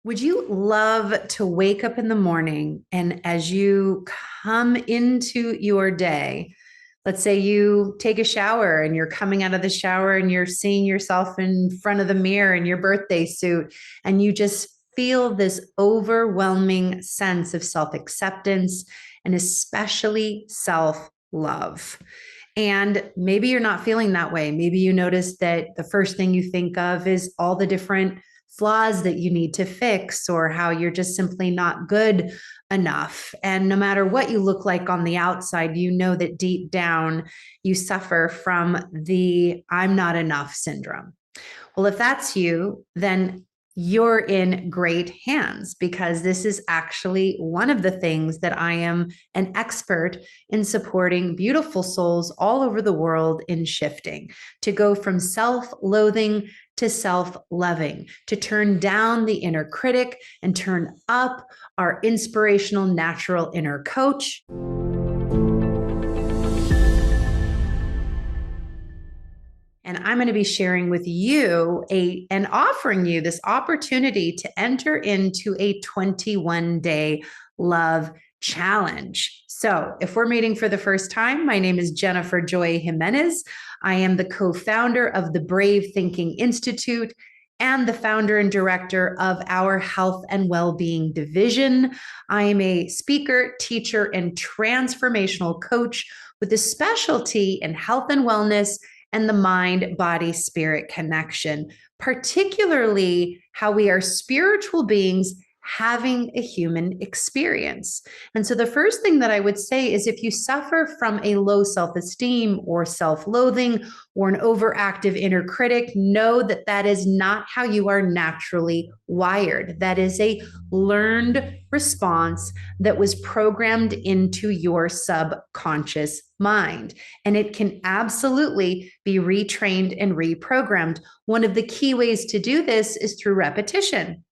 Would you love to wake up in the morning and as you come into your day, let's say you take a shower and you're coming out of the shower and you're seeing yourself in front of the mirror in your birthday suit, and you just feel this overwhelming sense of self acceptance and especially self love. And maybe you're not feeling that way. Maybe you notice that the first thing you think of is all the different flaws that you need to fix or how you're just simply not good enough. And no matter what you look like on the outside, you know that deep down you suffer from the I'm not enough syndrome. Well, if that's you, then you're in great hands because this is actually one of the things that I am an expert in supporting beautiful souls all over the world in shifting to go from self loathing to self loving, to turn down the inner critic and turn up our inspirational natural inner coach. And I'm going to be sharing with you and offering you this opportunity to enter into a 21-day love challenge. So if we're meeting for the first time, my name is Jennifer Joy Jiménez. I am the co-founder of the Brave Thinking Institute and the founder and director of our Health and Wellbeing Division. I am a speaker, teacher, and transformational coach with a specialty in health and wellness and the mind, body, spirit connection, particularly how we are spiritual beings having a human experience. And so the first thing that I would say is if you suffer from a low self-esteem or self-loathing or an overactive inner critic, know that that is not how you are naturally wired. That is a learned response that was programmed into your subconscious mind. And it can absolutely be retrained and reprogrammed. One of the key ways to do this is through repetition,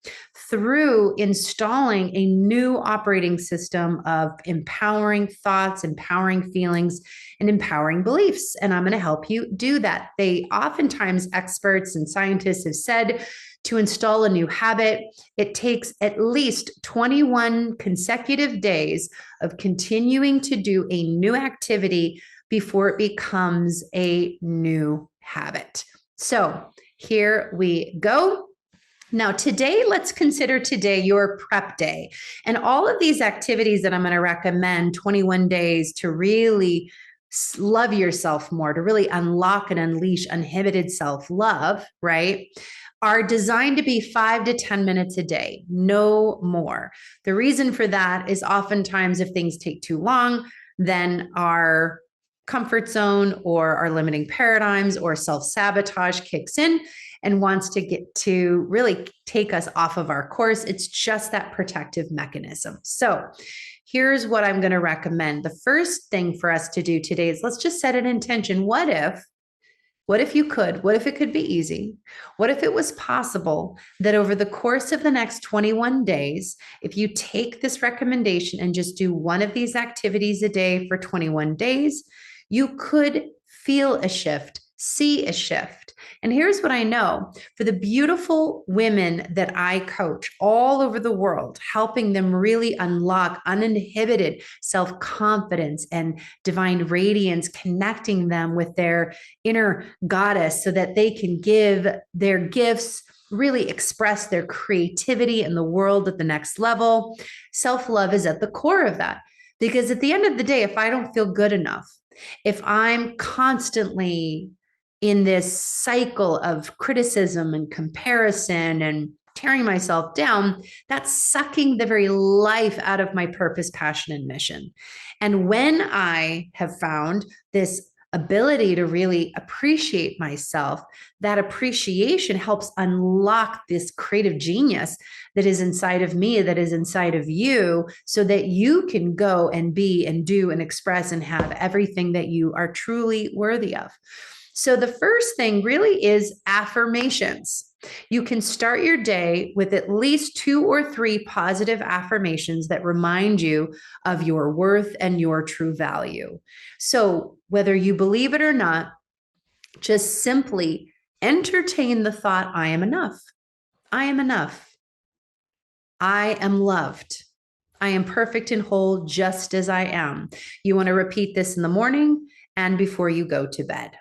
through installing a new operating system of empowering thoughts, empowering feelings, and empowering beliefs. And I'm going to help you do that. Oftentimes, experts and scientists have said to install a new habit, it takes at least 21 consecutive days of continuing to do a new activity before it becomes a new habit. So here we go. Now, today, let's consider today your prep day. And all of these activities that I'm going to recommend, 21 days to really love yourself more, to really unlock and unleash uninhibited self-love, right, are designed to be 5 to 10 minutes a day, no more. The reason for that is oftentimes if things take too long, then our comfort zone or our limiting paradigms or self-sabotage kicks in and wants to get to really take us off of our course. It's just that protective mechanism. So here's what I'm going to recommend. The first thing for us to do today is let's just set an intention. What if you could? What if it could be easy? What if it was possible that over the course of the next 21 days, if you take this recommendation and just do one of these activities a day for 21 days, you could feel a shift, see a shift. And here's what I know. For the beautiful women that I coach all over the world, helping them really unlock uninhibited self-confidence and divine radiance, connecting them with their inner goddess so that they can give their gifts, really express their creativity in the world at the next level. Self-love is at the core of that. Because at the end of the day, if I don't feel good enough, if I'm constantly in this cycle of criticism and comparison and tearing myself down, that's sucking the very life out of my purpose, passion, and mission. And when I have found this ability to really appreciate myself, that appreciation helps unlock this creative genius that is inside of me, that is inside of you, so that you can go and be and do and express and have everything that you are truly worthy of. So the first thing really is affirmations. You can start your day with at least 2 or 3 positive affirmations that remind you of your worth and your true value. So whether you believe it or not, just simply entertain the thought, I am enough. I am enough. I am loved. I am perfect and whole just as I am. You want to repeat this in the morning and before you go to bed.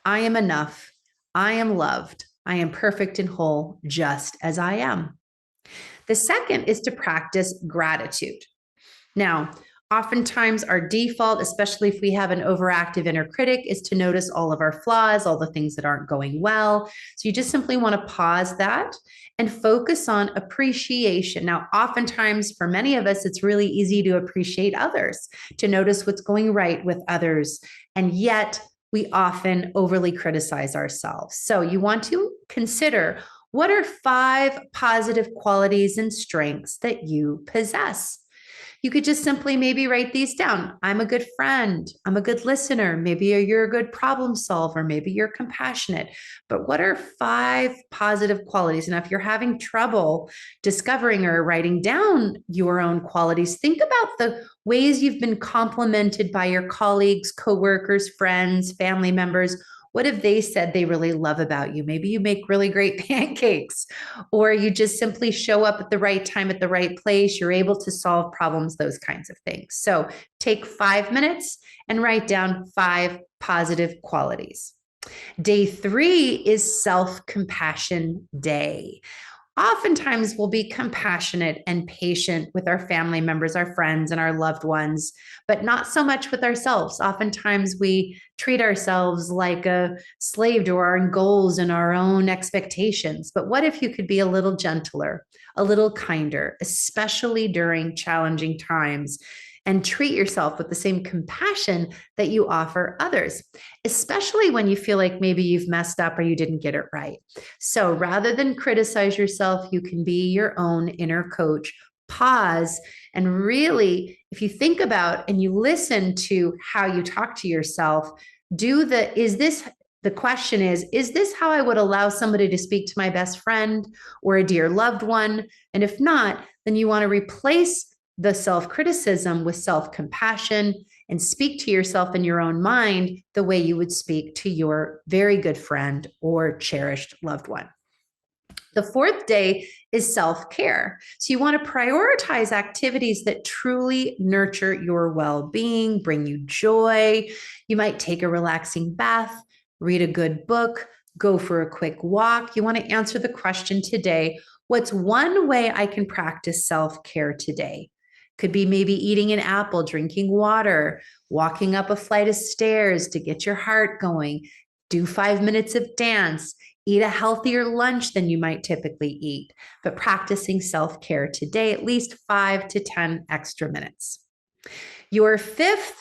I am enough. I am loved. I am perfect and whole just as I am. The second is to practice gratitude. Now, oftentimes our default, especially if we have an overactive inner critic, is to notice all of our flaws, all the things that aren't going well. So you just simply want to pause that and focus on appreciation. Now, oftentimes for many of us, it's really easy to appreciate others, to notice what's going right with others. And yet we often overly criticize ourselves. So you want to consider, what are 5 positive qualities and strengths that you possess? You could just simply maybe write these down. I'm a good friend. I'm a good listener. Maybe you're a good problem solver. Maybe you're compassionate. But what are 5 positive qualities? And if you're having trouble discovering or writing down your own qualities, think about the ways you've been complimented by your colleagues, coworkers, friends, family members. What have they said they really love about you? Maybe you make really great pancakes, or you just simply show up at the right time at the right place. You're able to solve problems, those kinds of things. So take 5 minutes and write down 5 positive qualities. Day 3 is self-compassion day. Oftentimes we'll be compassionate and patient with our family members, our friends, and our loved ones, but not so much with ourselves. Oftentimes we treat ourselves like a slave to our own goals and our own expectations. But what if you could be a little gentler, a little kinder, especially during challenging times, and treat yourself with the same compassion that you offer others, especially when you feel like maybe you've messed up or you didn't get it right. So rather than criticize yourself, you can be your own inner coach. Pause and really, if you think about and you listen to how you talk to yourself, the question is this how I would allow somebody to speak to my best friend or a dear loved one? And if not, then you want to replace the self-criticism with self-compassion and speak to yourself in your own mind the way you would speak to your very good friend or cherished loved one. The 4th day is self-care. So you want to prioritize activities that truly nurture your well-being, bring you joy. You might take a relaxing bath, read a good book, go for a quick walk. You want to answer the question today, what's one way I can practice self-care today? Could be maybe eating an apple, drinking water, walking up a flight of stairs to get your heart going, do 5 minutes of dance, eat a healthier lunch than you might typically eat, but practicing self-care today, at least 5 to 10 extra minutes. Your 5th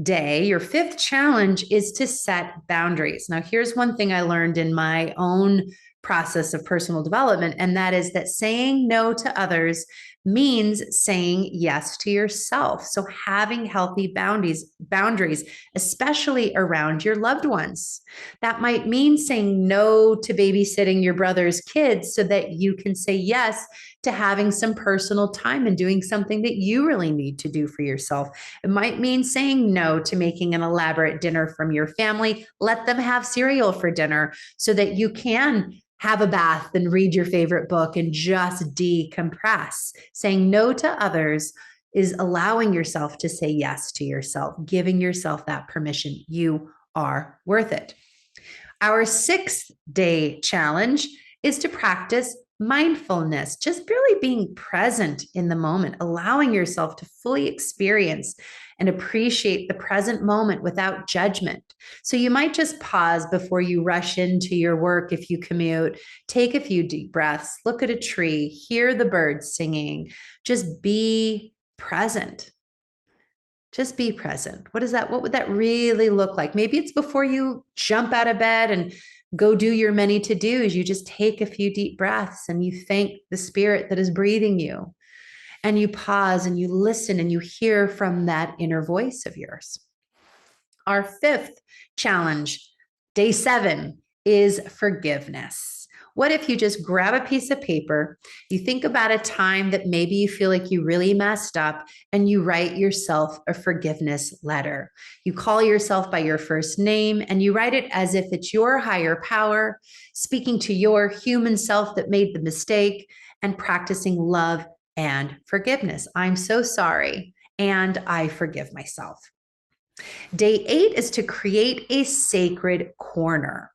day, your 5th challenge is to set boundaries. Now, here's one thing I learned in my own process of personal development, and that is that saying no to others means saying yes to yourself. So having healthy boundaries, especially around your loved ones. That might mean saying no to babysitting your brother's kids so that you can say yes to having some personal time and doing something that you really need to do for yourself. It might mean saying no to making an elaborate dinner from your family. Let them have cereal for dinner so that you can have a bath and read your favorite book and just decompress. Saying no to others is allowing yourself to say yes to yourself, giving yourself that permission. You are worth it. Our 6th day challenge is to practice mindfulness, just really being present in the moment, allowing yourself to fully experience and appreciate the present moment without judgment. So you might just pause before you rush into your work if you commute, take a few deep breaths, look at a tree, hear the birds singing, just be present. Just be present. What would that really look like? Maybe it's before you jump out of bed and go do your many to-dos. You just take a few deep breaths and you thank the spirit that is breathing you. And you pause and you listen and you hear from that inner voice of yours. Our 5th challenge, day 7, is forgiveness. What if you just grab a piece of paper, you think about a time that maybe you feel like you really messed up, and you write yourself a forgiveness letter. You call yourself by your first name and you write it as if it's your higher power speaking to your human self that made the mistake, and practicing love and forgiveness. I'm so sorry, and I forgive myself. Day 8 is to create a sacred corner.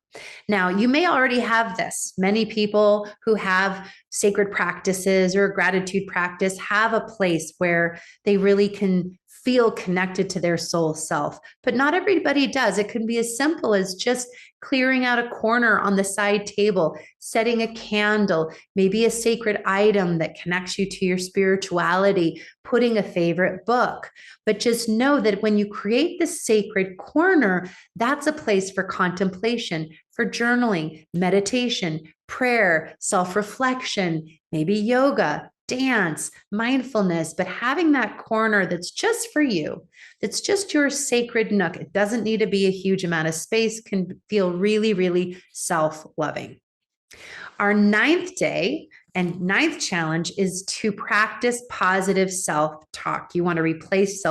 Now, you may already have this. Many people who have sacred practices or gratitude practice have a place where they really can feel connected to their soul self, but not everybody does. It can be as simple as just clearing out a corner on the side table, setting a candle, maybe a sacred item that connects you to your spirituality, putting a favorite book. But just know that when you create this sacred corner, that's a place for contemplation, for journaling, meditation, prayer, self-reflection, maybe yoga, dance, mindfulness, but having that corner that's just for you, that's just your sacred nook. It doesn't need to be a huge amount of space, can feel really, really self-loving. Our 9th day and 9th challenge is to practice positive self-talk. You want to replace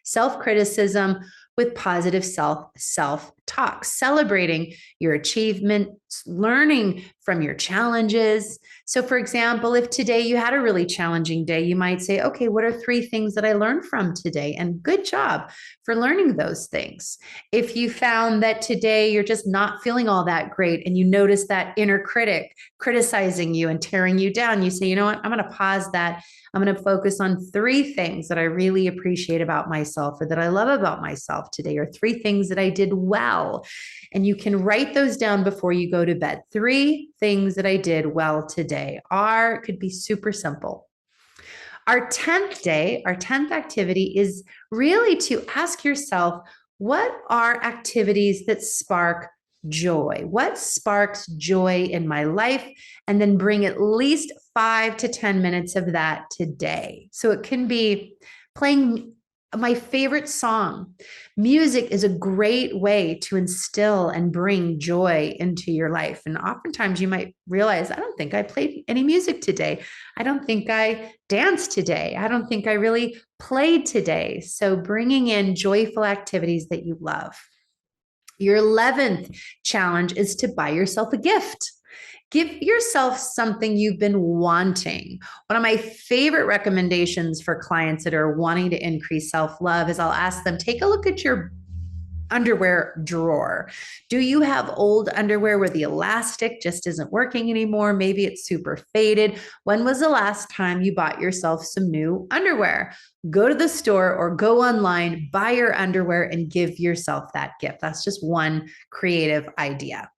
self-criticism with positive self-talk, celebrating your achievements, learning from your challenges. So for example, if today you had a really challenging day, you might say, okay, what are 3 things that I learned from today? And good job for learning those things. If you found that today you're just not feeling all that great and you notice that inner critic criticizing you and tearing you down, you say, you know what, I'm going to pause that. I'm going to focus on 3 things that I really appreciate about myself or that I love about myself today, or 3 things that I did well. And you can write those down before you go to bed. 3 things that I did well today could be super simple. Our 10th day, our 10th activity is really to ask yourself, what are activities that spark joy? What sparks joy in my life? And then bring at least 5 to 10 minutes of that today. So it can be playing my favorite song. Music is a great way to instill and bring joy into your life. And oftentimes you might realize, I don't think I played any music today. I don't think I danced today. I don't think I really played today. So bringing in joyful activities that you love. Your 11th challenge is to buy yourself a gift. Give yourself something you've been wanting. One of my favorite recommendations for clients that are wanting to increase self-love is I'll ask them, take a look at your underwear drawer. Do you have old underwear where the elastic just isn't working anymore? Maybe it's super faded. When was the last time you bought yourself some new underwear? Go to the store or go online, buy your underwear and give yourself that gift. That's just one creative idea.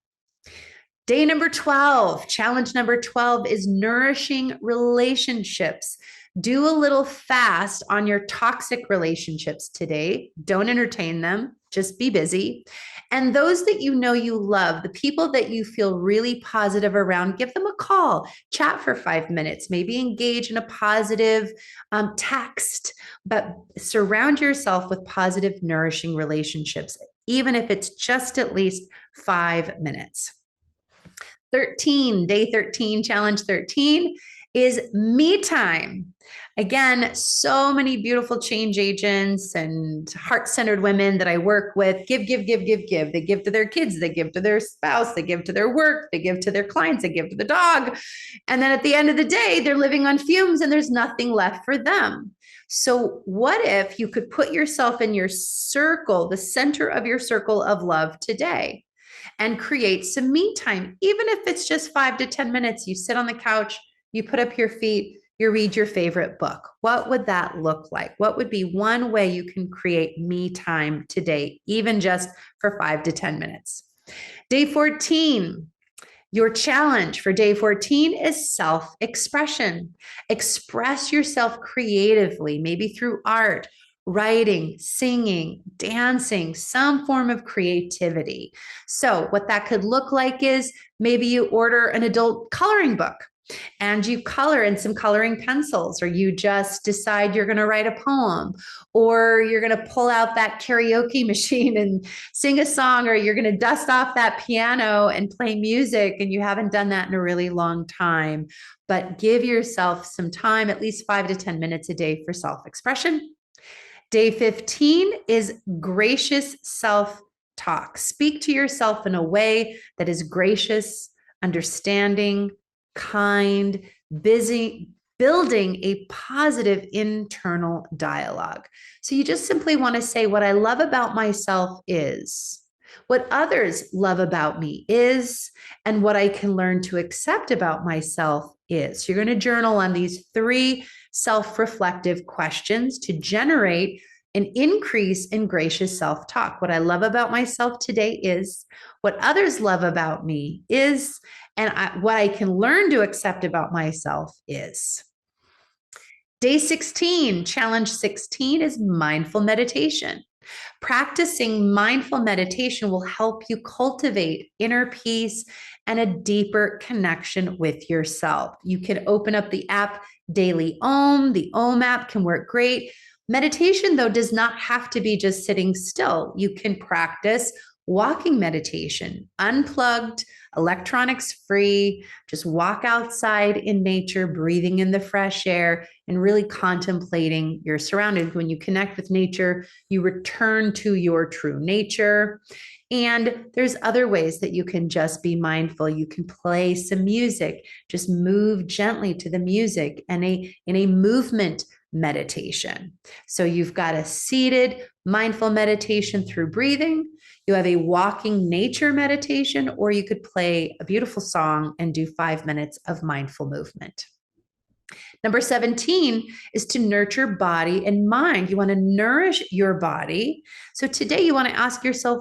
Day number 12, challenge number 12 is nourishing relationships. Do a little fast on your toxic relationships today. Don't entertain them. Just be busy. And those that you know you love, the people that you feel really positive around, give them a call, chat for 5 minutes, maybe engage in a positive text, but surround yourself with positive, nourishing relationships, even if it's just at least 5 minutes. 13, day 13, challenge 13 is me time. Again, so many beautiful change agents and heart-centered women that I work with give. They give to their kids, they give to their spouse, they give to their work, they give to their clients, they give to the dog. And then at the end of the day, they're living on fumes and there's nothing left for them. So what if you could put yourself in your circle, the center of your circle of love today, and create some me time, even if it's just 5 to 10 minutes. You sit on the couch, you put up your feet, you read your favorite book. What would that look like? What would be one way you can create me time today, even just for 5 to 10 minutes? Day 14, your challenge for day 14 is self-expression. Express yourself creatively, maybe through art, writing, singing, dancing, some form of creativity. So what that could look like is maybe you order an adult coloring book and you color in some coloring pencils, or you just decide you're going to write a poem, or you're going to pull out that karaoke machine and sing a song, or you're going to dust off that piano and play music, and you haven't done that in a really long time. But give yourself some time, at least 5 to 10 minutes a day for self-expression. Day 15 is gracious self-talk. Speak to yourself in a way that is gracious, understanding, kind, building a positive internal dialogue. So you just simply want to say, what I love about myself is, what others love about me is, and what I can learn to accept about myself is. You're going to journal on these 3 self-reflective questions to generate an increase in gracious self-talk. What I love about myself today is, what others love about me is, and what I can learn to accept about myself is. Day 16, challenge 16 is mindful meditation. Practicing mindful meditation will help you cultivate inner peace and a deeper connection with yourself. You can open up the app Daily Om. The Om app can work great. Meditation, though, does not have to be just sitting still. You can practice walking meditation, unplugged, electronics free, just walk outside in nature, breathing in the fresh air, and really contemplating your surroundings. When you connect with nature, you return to your true nature. And there's other ways that you can just be mindful. You can play some music, just move gently to the music, and in a movement meditation. So you've got a seated mindful meditation through breathing. You have a walking nature meditation, or you could play a beautiful song and do 5 minutes of mindful movement. Number 17 is to nurture body and mind. You want to nourish your body. So today you want to ask yourself,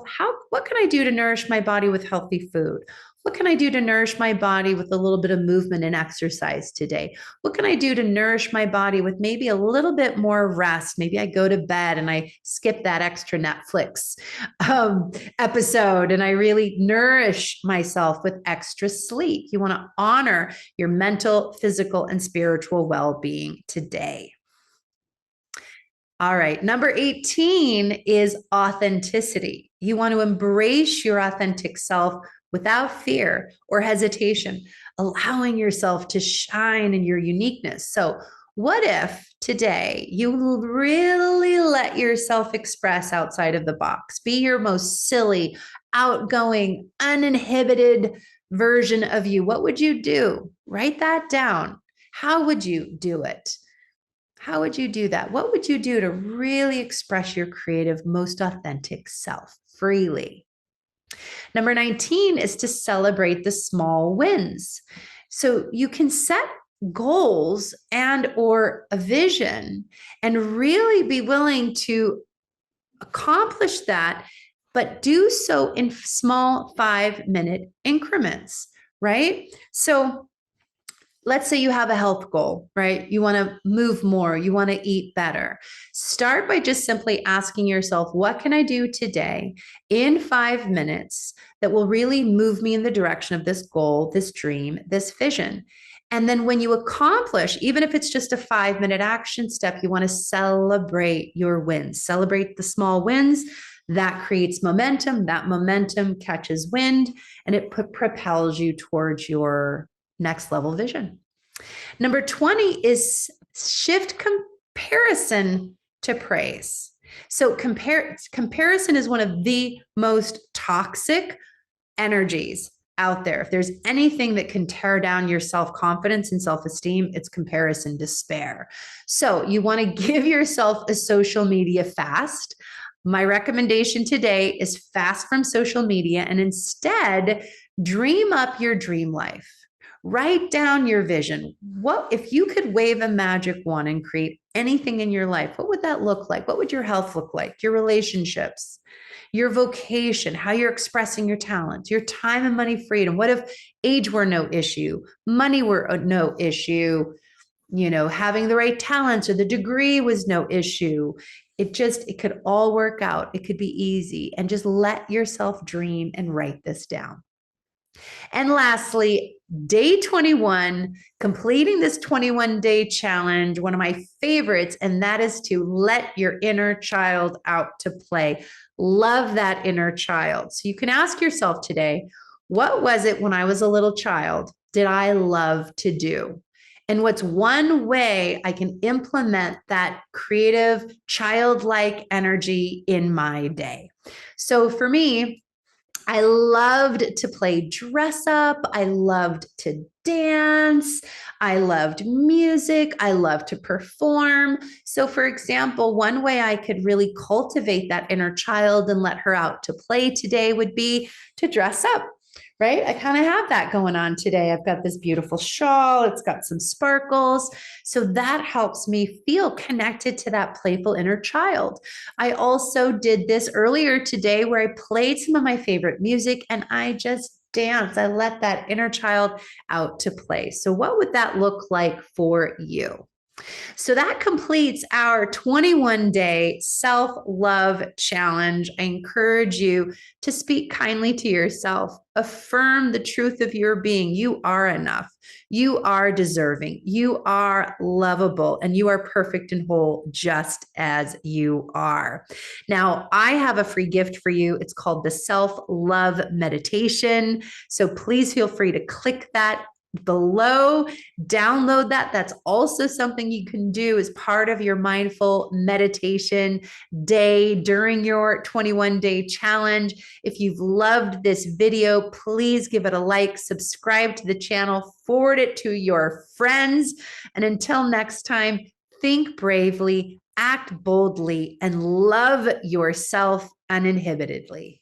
what can I do to nourish my body with healthy food? What can I do to nourish my body with a little bit of movement and exercise today? What can I do to nourish my body with maybe a little bit more rest? Maybe I go to bed and I skip that extra Netflix episode and I really nourish myself with extra sleep. You want to honor your mental, physical, and spiritual well-being today. All right, number 18 is authenticity. You want to embrace your authentic self without fear or hesitation, allowing yourself to shine in your uniqueness. So what if today you really let yourself express outside of the box? Be your most silly, outgoing, uninhibited version of you. What would you do? Write that down. How would you do it? How would you do that? What would you do to really express your creative, most authentic self freely? Number 19 is to celebrate the small wins. So you can set goals and or a vision and really be willing to accomplish that, but do so in small 5-minute increments, right? So let's say you have a health goal, right? You want to move more, you want to eat better. Start by just simply asking yourself, what can I do today in 5 minutes that will really move me in the direction of this goal, this dream, this vision? And then when you accomplish, even if it's just a 5-minute action step, you want to celebrate your wins, celebrate the small wins. That creates momentum. That momentum catches wind and it propels you towards your next level vision. Number 20 is shift comparison to praise. So comparison is one of the most toxic energies out there. If there's anything that can tear down your self-confidence and self-esteem, it's comparison, despair. So you want to give yourself a social media fast. My recommendation today is fast from social media and instead dream up your dream life. Write down your vision. What if you could wave a magic wand and create anything in your life? What would that look like? What would your health look like? Your relationships, your vocation, how you're expressing your talents, your time and money freedom. What if age were no issue, money were no issue, having the right talents or the degree was no issue. It could all work out. It could be easy. And just let yourself dream and write this down. And lastly, day 21, completing this 21-day challenge, one of my favorites, and that is to let your inner child out to play. Love that inner child. So you can ask yourself today, what was it when I was a little child did I love to do? And what's one way I can implement that creative, childlike energy in my day? So for me, I loved to play dress up. I loved to dance. I loved music. I loved to perform. So, for example, one way I could really cultivate that inner child and let her out to play today would be to dress up. Right? I kind of have that going on today. I've got this beautiful shawl, it's got some sparkles. So that helps me feel connected to that playful inner child. I also did this earlier today where I played some of my favorite music and I just danced. I let that inner child out to play. So, what would that look like for you? So that completes our 21-day self love challenge. I encourage you to speak kindly to yourself, affirm the truth of your being. You are enough. You are deserving. You are lovable, and you are perfect and whole just as you are. Now, I have a free gift for you. It's called the self love meditation. So please feel free to click that below, download that. That's also something you can do as part of your mindful meditation day during your 21-day challenge. If you've loved this video, please give it a like, subscribe to the channel, forward it to your friends. And until next time, think bravely, act boldly, and love yourself uninhibitedly.